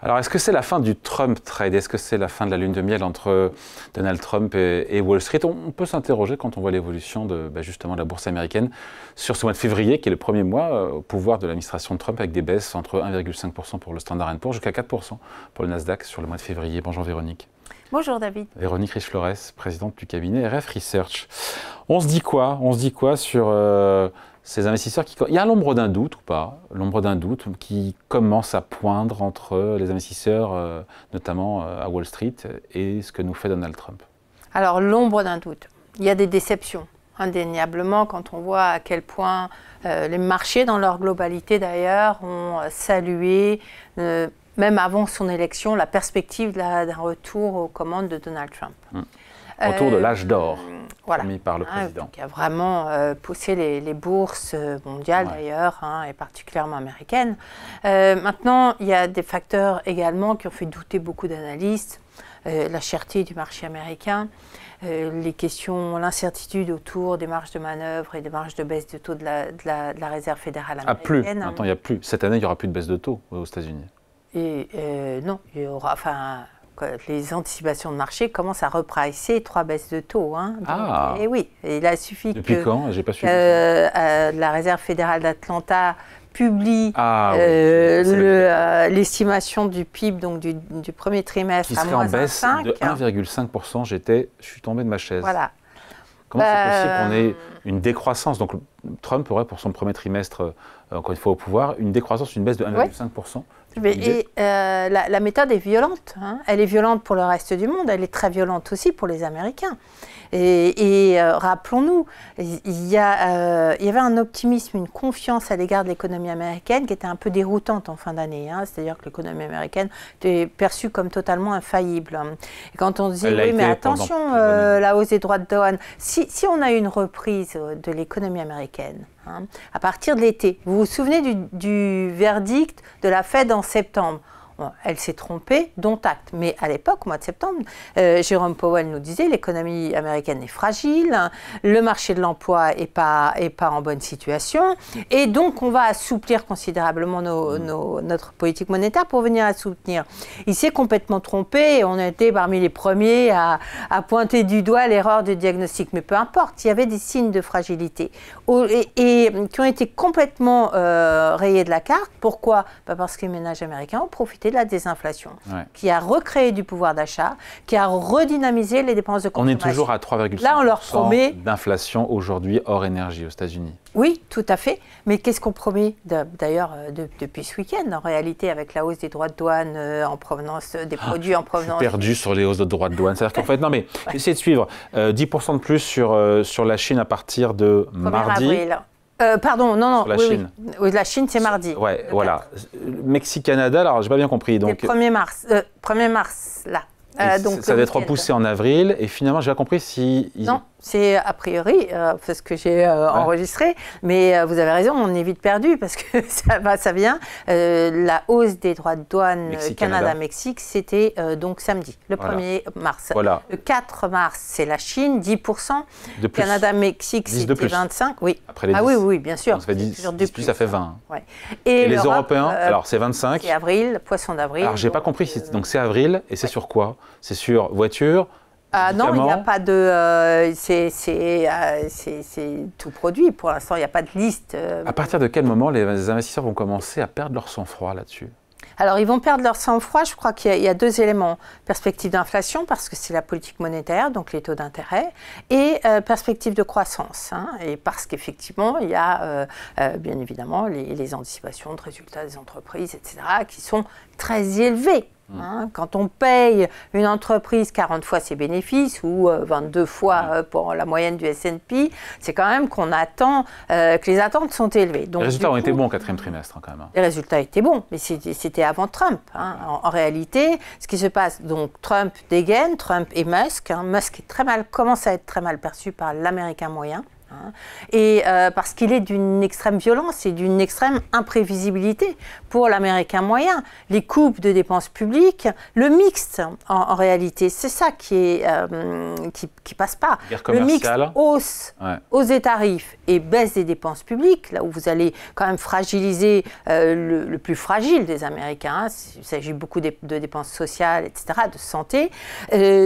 Alors, est-ce que c'est la fin du Trump trade? Est-ce que c'est la fin de la lune de miel entre Donald Trump et Wall Street? On peut s'interroger quand on voit l'évolution de justement de la bourse américaine sur ce mois de février, qui est le premier mois au pouvoir de l'administration de Trump, avec des baisses entre 1,5% pour le Standard & Poor's jusqu'à 4% pour le Nasdaq sur le mois de février. Bonjour Véronique. Bonjour David. Véronique Riche-Flores, présidente du cabinet RF Research. On se dit quoi sur ces investisseurs qui... Il y a l'ombre d'un doute ou pas? L'ombre d'un doute qui commence à poindre entre les investisseurs, notamment à Wall Street, et ce que nous fait Donald Trump. Alors l'ombre d'un doute. Il y a des déceptions, indéniablement, quand on voit à quel point les marchés, dans leur globalité d'ailleurs, ont salué, même avant son élection, la perspective d'un retour aux commandes de Donald Trump. Autour de l'âge d'or, voilà, mis par le président. Qui a vraiment poussé les bourses mondiales d'ailleurs, et particulièrement américaines. Maintenant, il y a des facteurs également qui ont fait douter beaucoup d'analystes. La cherté du marché américain, les questions, l'incertitude autour des marges de manœuvre et des marges de baisse de taux de la Réserve fédérale américaine. Plus, maintenant il n'y a plus. Cette année, il n'y aura plus de baisse de taux aux États-Unis. Et non, il y aura... les anticipations de marché commencent à repricer 3 baisses de taux. Donc, et oui, il a suffi Depuis quand? J'ai pas suivi. La Réserve fédérale d'Atlanta publie l'estimation du PIB donc du premier trimestre qui serait en baisse de 1,5%. Je suis tombé de ma chaise. Voilà. Comment c'est possible qu'on ait une décroissance? Donc Trump aurait pour son premier trimestre, encore une fois au pouvoir, une décroissance, une baisse de 1,5%. Et la méthode est violente. Elle est violente pour le reste du monde, elle est très violente aussi pour les Américains. Et rappelons-nous, il y avait un optimisme, une confiance à l'égard de l'économie américaine qui était un peu déroutante en fin d'année. C'est-à-dire que l'économie américaine était perçue comme totalement infaillible. Et quand on disait, oui, mais attention, la hausse des droits de douane, si on a une reprise de l'économie américaine, à partir de l'été, vous vous souvenez du verdict de la Fed en septembre? Bon, elle s'est trompée, dont acte. Mais à l'époque, au mois de septembre, Jérôme Powell nous disait l'économie américaine est fragile, le marché de l'emploi n'est pas en bonne situation, et donc on va assouplir considérablement notre politique monétaire pour venir la soutenir. Il s'est complètement trompé, et on a été parmi les premiers à pointer du doigt l'erreur de diagnostic. Mais peu importe, il y avait des signes de fragilité et qui ont été complètement rayés de la carte. Pourquoi? Parce que les ménages américains ont profité de la désinflation, qui a recréé du pouvoir d'achat, qui a redynamisé les dépenses de consommation. On est toujours à 3,5% d'inflation aujourd'hui hors énergie aux États-Unis. Oui, tout à fait. Mais qu'est-ce qu'on promet d'ailleurs depuis ce week-end, en réalité, avec la hausse des droits de douane en provenance des produits en provenance... Je suis perdu sur les hausses de droits de douane. C'est-à-dire qu'en fait, non mais, essayez de suivre. 10% de plus sur la Chine à partir de mardi. Avril. Pardon, non, la Chine. Oui, la Chine, c'est mardi. Oui, voilà. Mexique-Canada, alors j'ai pas bien compris. Donc, le 1er mars, là. Donc, ça va être repoussé en avril, et finalement, j'ai pas compris si... Non, c'est a priori, ce que j'ai enregistré, mais vous avez raison, on est vite perdu, parce que ça vient. La hausse des droits de douane Canada-Mexique, c'était donc samedi, le 1er mars. Voilà. Le 4 mars, c'est la Chine, 10%. Canada-Mexique, c'était 25%. Oui. Après les 10. Oui, bien sûr. Ça fait 10 plus, ça fait 20. Ouais. Et les Européens, alors c'est 25. C'est avril, poisson d'avril. Alors, j'ai pas compris, donc c'est avril, et c'est sur quoi? C'est sur voiture? Non, il n'y a pas de... c'est tout produit. Pour l'instant, il n'y a pas de liste. À partir de quel moment les investisseurs vont commencer à perdre leur sang-froid là-dessus? Alors, ils vont perdre leur sang-froid. Je crois qu'il y a 2 éléments. Perspective d'inflation, parce que c'est la politique monétaire, donc les taux d'intérêt, et perspective de croissance. Et parce qu'effectivement, il y a bien évidemment les anticipations de résultats des entreprises, etc., qui sont très élevées. Quand on paye une entreprise 40 fois ses bénéfices ou 22 fois pour la moyenne du S&P, c'est quand même qu'on attend que les attentes sont élevées. Donc, les résultats ont été bons au 4e trimestre quand même. Les résultats étaient bons, mais c'était avant Trump. En réalité, ce qui se passe, donc Trump dégaine, Trump et Musk. Musk est commence à être très mal perçu par l'Américain moyen. Et parce qu'il est d'une extrême violence et d'une extrême imprévisibilité pour l'Américain moyen. Les coupes de dépenses publiques, le mixte en réalité, c'est ça qui passe pas. Le mixte hausse des tarifs et baisse des dépenses publiques, là où vous allez quand même fragiliser le plus fragile des Américains. Il s'agit beaucoup de dépenses sociales, etc., de santé.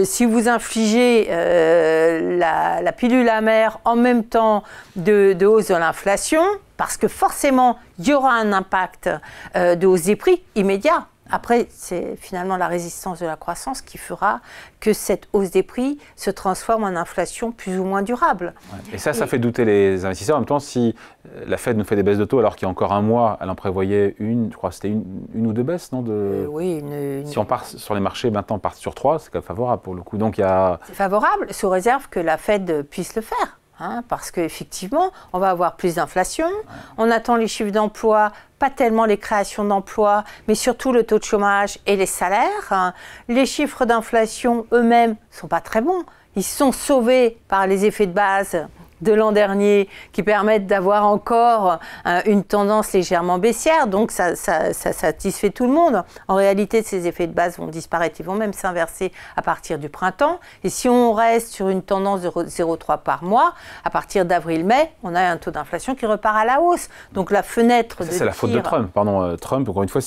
Si vous infligez la pilule amère en même temps de hausse de l'inflation, parce que forcément, il y aura un impact de hausse des prix immédiat. Après, c'est finalement la résistance de la croissance qui fera que cette hausse des prix se transforme en inflation plus ou moins durable. Ouais. Et ça fait douter les investisseurs. En même temps, si la Fed nous fait des baisses de taux, alors qu'il y a encore un mois, elle en prévoyait je crois que c'était une ou deux baisses, non oui. Si on part sur les marchés, maintenant on part sur 3, c'est quand même favorable pour le coup. Donc, c'est favorable, sous réserve que la Fed puisse le faire. Parce qu'effectivement, on va avoir plus d'inflation, on attend les chiffres d'emploi, pas tellement les créations d'emplois, mais surtout le taux de chômage et les salaires. Les chiffres d'inflation eux-mêmes ne sont pas très bons. Ils sont sauvés par les effets de base de l'an dernier qui permettent d'avoir encore une tendance légèrement baissière, donc ça satisfait tout le monde. En réalité, ces effets de base vont disparaître, ils vont même s'inverser à partir du printemps. Et si on reste sur une tendance de 0,3 par mois, à partir d'avril-mai, on a un taux d'inflation qui repart à la hausse. Donc la fenêtre de tir... C'est la faute de Trump, pardon. Trump, encore une fois,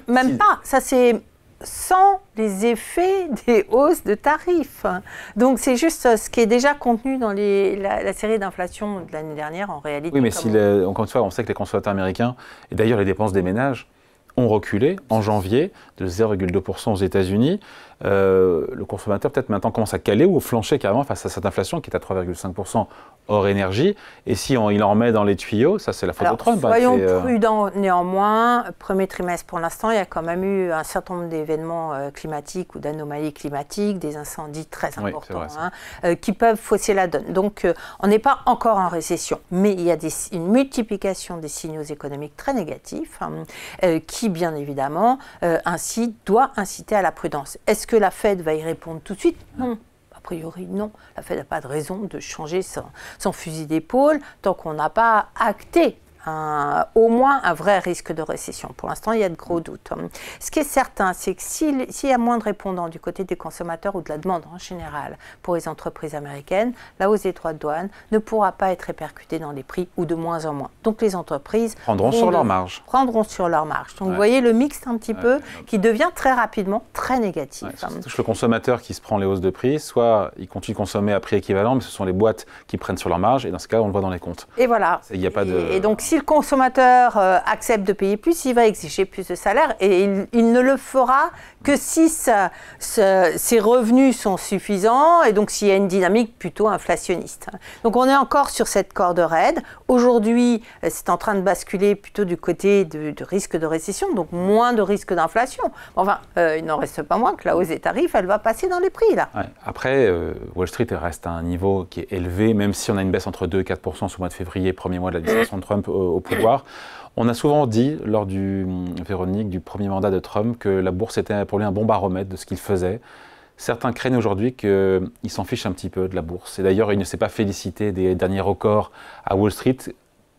pas, ça c'est... sans les effets des hausses de tarifs. Donc c'est juste ce qui est déjà contenu dans la série d'inflation de l'année dernière en réalité. Oui, mais encore une fois, on sait que les consommateurs américains, et d'ailleurs les dépenses des ménages, ont reculé en janvier de 0,2% aux États-Unis. Le consommateur peut-être maintenant commence à caler ou flancher carrément face à cette inflation qui est à 3,5% hors énergie. Et si il en remet dans les tuyaux, ça c'est la faute de Trump. Soyons prudents néanmoins. Premier trimestre pour l'instant, il y a quand même eu un certain nombre d'événements climatiques ou d'anomalies climatiques, des incendies très importants qui peuvent fausser la donne. Donc on n'est pas encore en récession, mais il y a une multiplication des signaux économiques très négatifs qui bien évidemment doit inciter à la prudence. Est-ce que la Fed va y répondre tout de suite? Non. A priori, non. La Fed n'a pas de raison de changer son fusil d'épaule tant qu'on n'a pas acté au moins un vrai risque de récession. Pour l'instant, il y a de gros doutes. Ce qui est certain, c'est que s'il y a moins de répondants du côté des consommateurs ou de la demande en général pour les entreprises américaines, la hausse des droits de douane ne pourra pas être répercutée dans les prix ou de moins en moins. Donc les entreprises prendront sur leur marge. Donc vous voyez le mix un petit peu qui devient très rapidement très négatif. Ça touche le consommateur qui se prend les hausses de prix, soit il continue de consommer à prix équivalent, mais ce sont les boîtes qui prennent sur leur marge, et dans ce cas, on le voit dans les comptes. Et voilà. Il n'y a pas de... Et donc, si le consommateur accepte de payer plus, il va exiger plus de salaire et il ne le fera que si ses revenus sont suffisants et donc s'il y a une dynamique plutôt inflationniste. Donc on est encore sur cette corde raide. Aujourd'hui, c'est en train de basculer plutôt du côté de risque de récession, donc moins de risque d'inflation. Enfin, il n'en reste pas moins que la hausse des tarifs, elle va passer dans les prix là. Ouais. Après, Wall Street reste à un niveau qui est élevé, même si on a une baisse entre 2 et 4% sur le mois de février, premier mois de l'administration de Trump au pouvoir. On a souvent dit, lors du premier mandat de Trump, que la bourse était pour lui un bon baromètre de ce qu'il faisait. Certains craignent aujourd'hui qu'il s'en fiche un petit peu de la bourse. Et d'ailleurs, il ne s'est pas félicité des derniers records à Wall Street,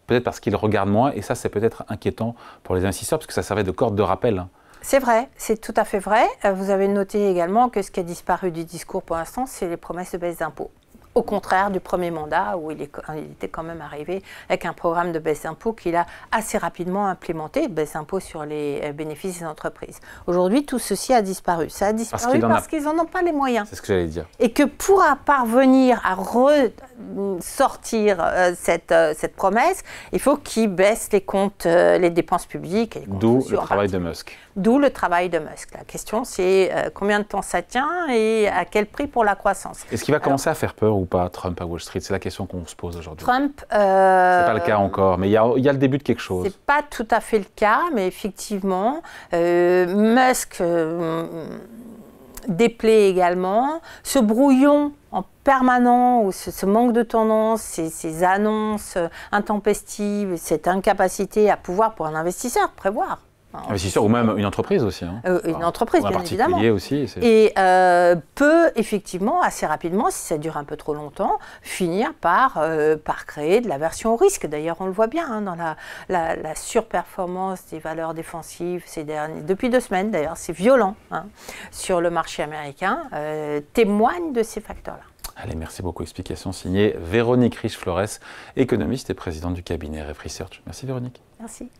peut-être parce qu'il regarde moins. Et ça, c'est peut-être inquiétant pour les investisseurs, parce que ça servait de corde de rappel. C'est vrai, c'est tout à fait vrai. Vous avez noté également que ce qui a disparu du discours pour l'instant, c'est les promesses de baisse d'impôts. Au contraire du premier mandat où il était quand même arrivé avec un programme de baisse d'impôts qu'il a assez rapidement implémenté, baisse d'impôts sur les bénéfices des entreprises. Aujourd'hui, tout ceci a disparu. Ça a disparu parce qu'ils n'en ont pas les moyens. C'est ce que j'allais dire. Et que pour parvenir à ressortir cette promesse, il faut qu'ils baissent les comptes, les dépenses publiques. D'où le travail de Musk. D'où le travail de Musk. La question, c'est combien de temps ça tient et à quel prix pour la croissance. Est-ce qu'il va commencer à faire peur ou pas, Trump à Wall Street? C'est la question qu'on se pose aujourd'hui. Trump... c'est pas le cas encore, mais il y a le début de quelque chose. C'est pas tout à fait le cas, mais effectivement, Musk déplaît également. Ce brouillon en permanent, ou ce manque de tendance, ces annonces intempestives, cette incapacité à pouvoir, pour un investisseur, prévoir. Investisseur ou même une entreprise aussi. Hein. Une entreprise, ou un bien évidemment. aussi. Et peut effectivement, assez rapidement, si ça dure un peu trop longtemps, finir par créer de l'aversion au risque. D'ailleurs, on le voit bien dans la surperformance des valeurs défensives depuis 2 semaines, d'ailleurs, c'est violent sur le marché américain, témoigne de ces facteurs-là. Allez, merci beaucoup. Explication signée Véronique Riche-Flores, économiste et présidente du cabinet RF Research. Merci Véronique. Merci.